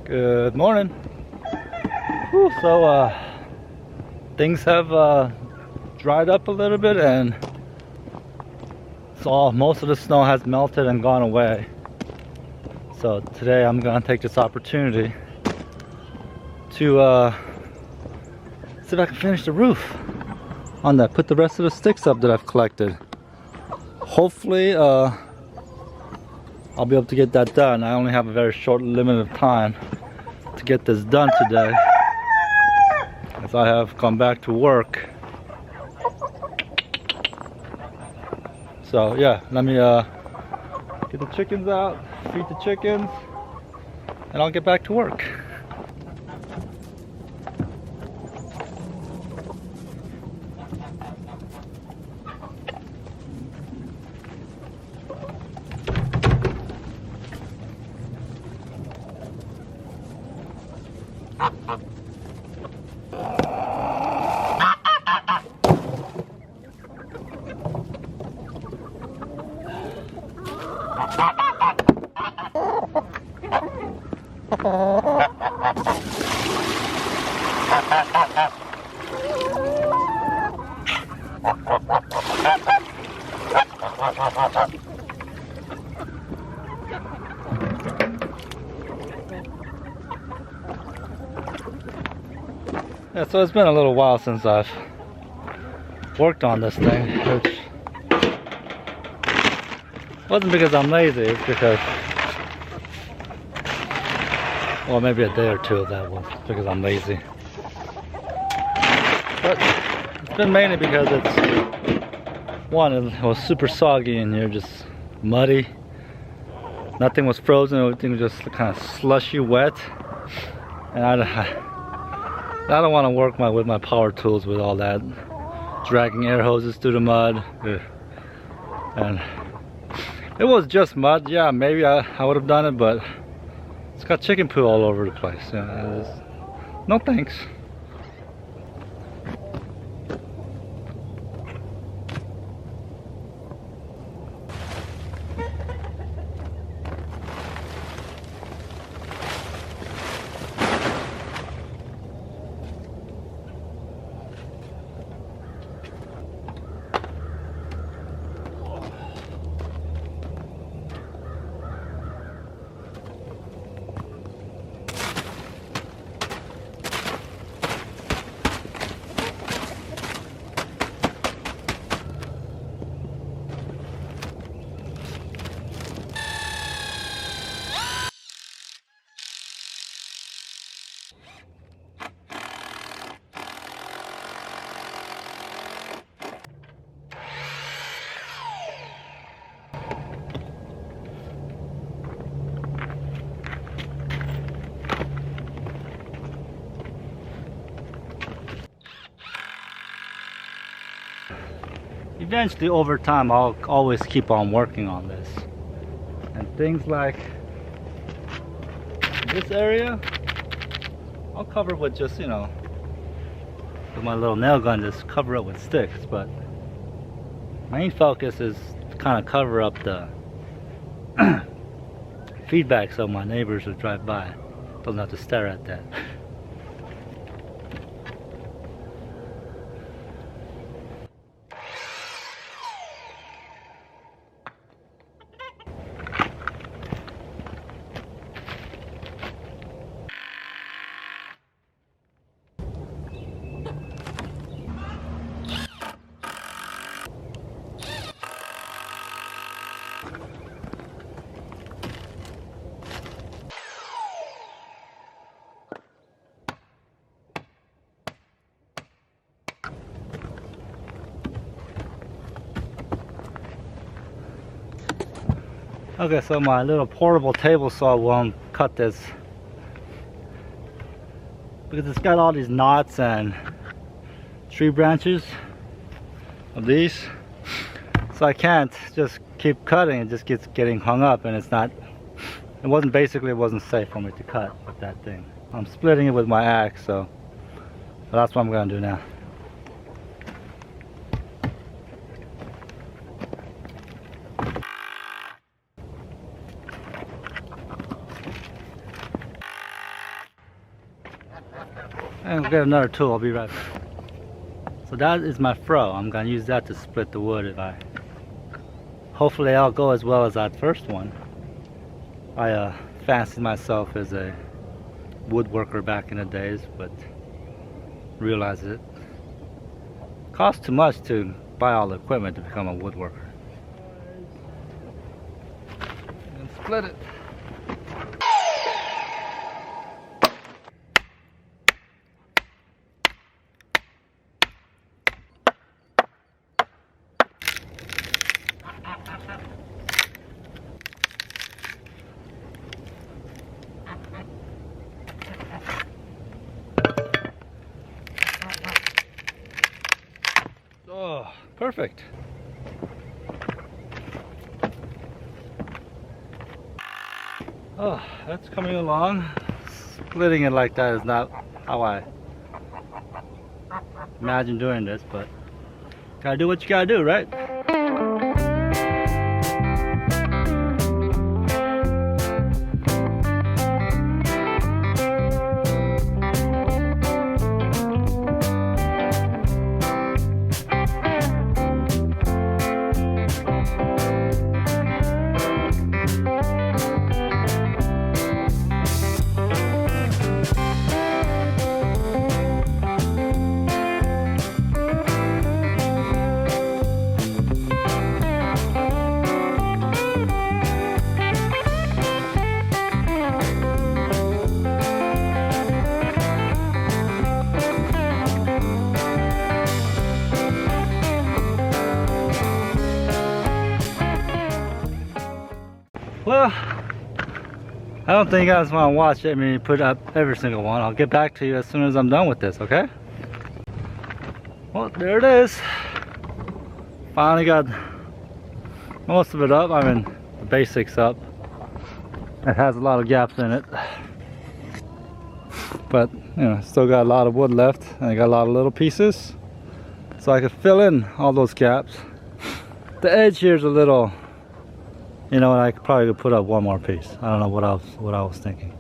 Good morning. Whew, so things have dried up a little bit, and most of the snow has melted and gone away. So today I'm gonna take this opportunity to see if I can finish the roof on that. Put the rest of the sticks up that I've collected. Hopefully I'll be able to get that done. I only have a very short limit of time to get this done today, as I have come back to work. So yeah, let me get the chickens out, feed the chickens, and I'll get back to work. Yeah, so it's been a little while since I've worked on this thing, which wasn't because I'm lazy, it's because, well, maybe a day or two of that was because I'm lazy. But it's been mainly because it was super soggy in here, just muddy. Nothing was frozen, everything was just kind of slushy wet. And I don't want to work with my power tools with all that, dragging air hoses through the mud. And it was just mud. Yeah, maybe I would have done it, but it's got chicken poo all over the place. No thanks. Eventually, over time, I'll always keep on working on this. And things like this area, I'll cover with just, with my little nail gun, just cover it with sticks. But main focus is to kind of cover up the feedback so my neighbors who drive by don't have to stare at that. Okay, so my little portable table saw won't cut this because it's got all these knots and tree branches of these, so I can't just keep cutting. It just gets getting hung up, and it wasn't safe for me to cut with that thing. I'm splitting it with my axe, so that's what I'm gonna do now. And we'll get another tool, I'll be right back. So that is my fro. I'm gonna use that to split the wood if I... Hopefully I'll go as well as that first one. I fancied myself as a woodworker back in the days, but realized it costs too much to buy all the equipment to become a woodworker. And split it. Oh, perfect. Oh, that's coming along. Splitting it like that is not how I imagine doing this, but gotta do what you gotta do, right? Well, I don't think you guys want to watch me put up every single one. I'll get back to you as soon as I'm done with this, okay? Well, there it is. Finally got most of it up. I mean, the basics up. It has a lot of gaps in it. But, you know, still got a lot of wood left. And I got a lot of little pieces. So I can fill in all those gaps. The edge here is a little... You know what, I could probably put up one more piece. I don't know what I was thinking.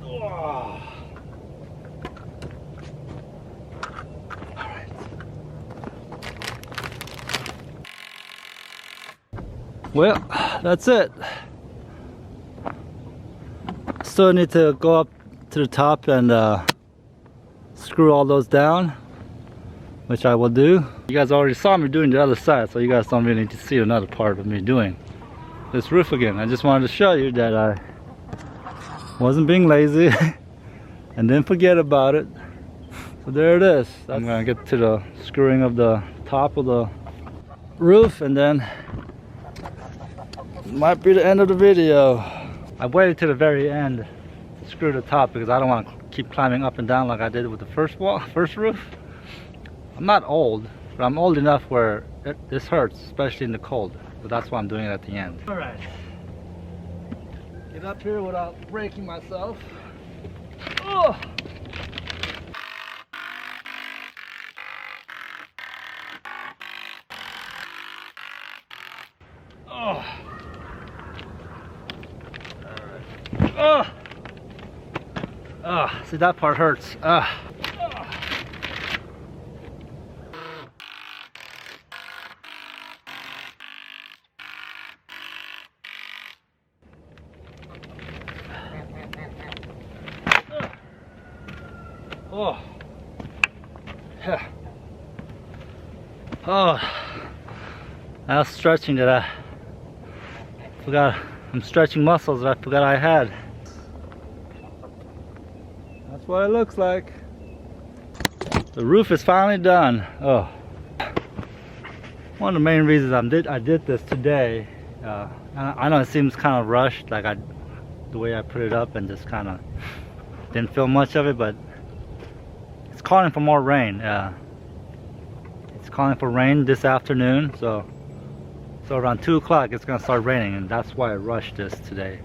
Oh. Alright. Well, that's it. Still need to go up to the top and screw all those down, which I will do. You guys already saw me doing the other side, so you guys don't really need to see another part of me doing this roof again. I just wanted to show you that I wasn't being lazy and didn't forget about it. So there it is. I'm gonna get to the screwing of the top of the roof, and then it might be the end of the video. I waited to the very end to screw the top because I don't want to keep climbing up and down like I did with the first roof. I'm not old, but I'm old enough where this hurts, especially in the cold. But that's why I'm doing it at the end. Alright. Get up here without breaking myself. Oh! Oh! Alright. Oh! Ah, see, that part hurts. Ah. Oh, yeah. Oh, I was stretching that I forgot. I'm stretching muscles that I forgot I had. That's what it looks like. The roof is finally done. Oh, one of the main reasons I did this today. I know it seems kind of rushed, like the way I put it up, and just kind of didn't film much of it, but it's calling for more rain. It's calling for rain this afternoon, so around 2 o'clock it's gonna start raining, and that's why I rushed this today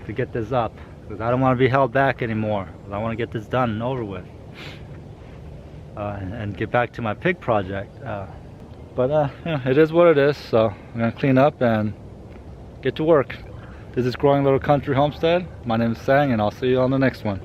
to get this up, because I don't want to be held back anymore. I want to get this done and over with, and get back to my pig project. But you know, it is what it is, so I'm gonna clean up and get to work. This is Growing Little Country Homestead. My name is Sang, and I'll see you on the next one.